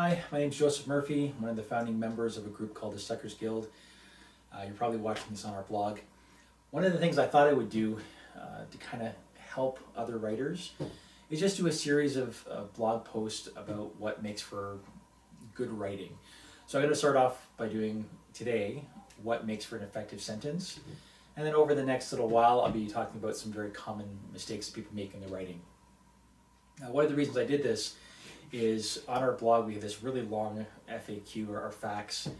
Hi, my name is Joseph Murphy. I'm one of the founding members of a group called the Suckers Guild. You're probably watching this on our blog. One of the things I thought I would do to kind of help other writers is just do a series of blog posts about what makes for good writing. So I'm going to start off by doing today what makes for an effective sentence. And then over the next little while, I'll be talking about some very common mistakes that people make in their writing. Now, one of the reasons I did this is on our blog we have this really long FAQ or facts,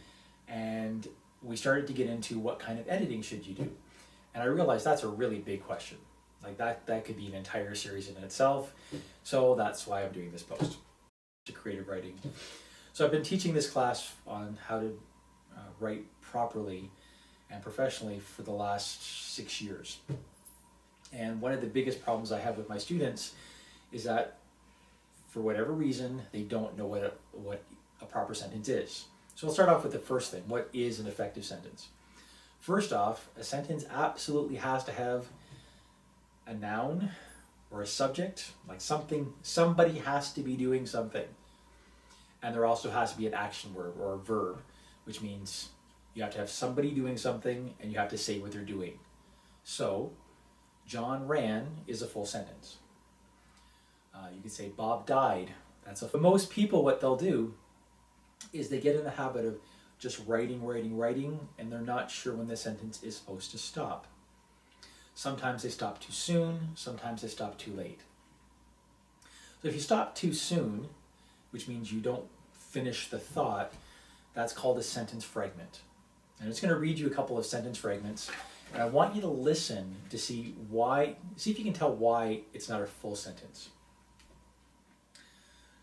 and we started to get into what kind of editing should you do. And I realized that's a really big question. Like that could be an entire series in itself. So that's why I'm doing this post to creative writing. So I've been teaching this class on how to write properly and professionally for the last 6 years. And one of the biggest problems I have with my students is that for whatever reason, they don't know what a proper sentence is. So I'll start off with the first thing. What is an effective sentence? First off, a sentence absolutely has to have a noun or a subject, like somebody has to be doing something. And there also has to be an action word or a verb, which means you have to have somebody doing something and you have to say what they're doing. So, John ran is a full sentence. You could say Bob died. For most people, what they'll do is they get in the habit of just writing, and they're not sure when the sentence is supposed to stop. Sometimes they stop too soon, sometimes they stop too late. So if you stop too soon, which means you don't finish the thought, that's called a sentence fragment. And I'm just going to read you a couple of sentence fragments, and I want you to listen to see if you can tell why it's not a full sentence.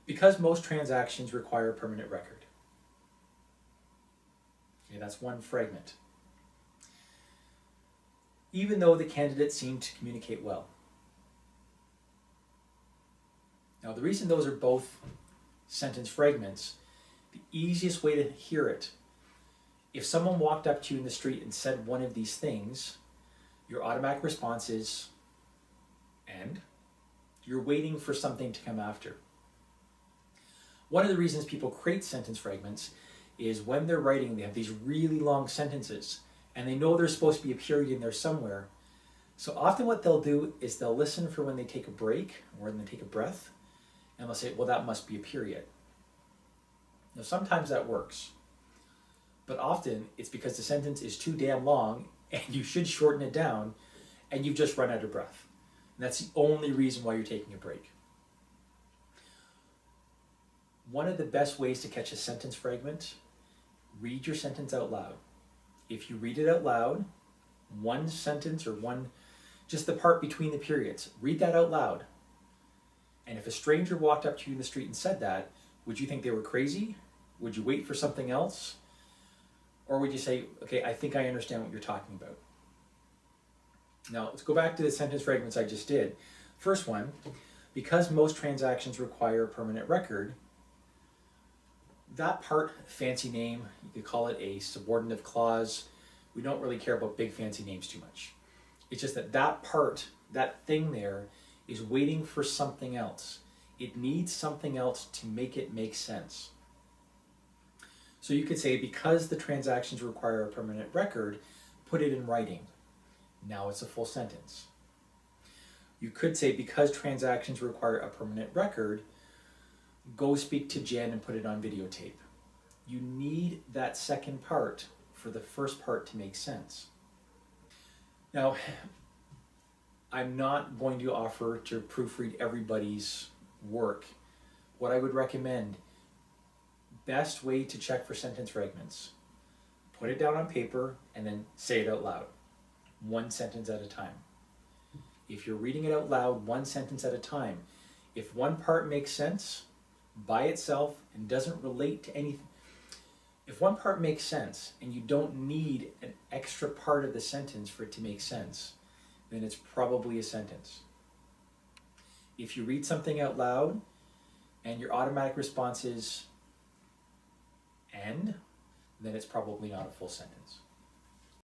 Because most transactions require a permanent record. Okay, that's one fragment. Even though the candidate seemed to communicate well. Now, the reason those are both sentence fragments, the easiest way to hear it, if someone walked up to you in the street and said one of these things, your automatic response is, and you're waiting for something to come after. One of the reasons people create sentence fragments is when they're writing, they have these really long sentences and they know there's supposed to be a period in there somewhere. So often what they'll do is they'll listen for when they take a break or when they take a breath, and they'll say, well, that must be a period. Now, sometimes that works, but often it's because the sentence is too damn long and you should shorten it down and you've just run out of breath. And that's the only reason why you're taking a break. One of the best ways to catch a sentence fragment, read your sentence out loud. If you read it out loud, one sentence or just the part between the periods, read that out loud. And if a stranger walked up to you in the street and said that, would you think they were crazy? Would you wait for something else? Or would you say, okay, I think I understand what you're talking about? Now, let's go back to the sentence fragments I just did. First one, because most transactions require a permanent record, that part, fancy name, you could call it a subordinative clause. We don't really care about big fancy names too much. It's just that part, that thing there, is waiting for something else. It needs something else to make it make sense. So you could say, because the transactions require a permanent record, put it in writing. Now it's a full sentence. You could say, because transactions require a permanent record, go speak to Jen and put it on videotape. You need that second part for the first part to make sense. Now, I'm not going to offer to proofread everybody's work. What I would recommend, best way to check for sentence fragments, put it down on paper and then say it out loud, one sentence at a time. If you're reading it out loud, one sentence at a time, if one part makes sense by itself and doesn't relate to anything, if one part makes sense and you don't need an extra part of the sentence for it to make sense, then it's probably a sentence. If you read something out loud and your automatic response is and, then it's probably not a full sentence.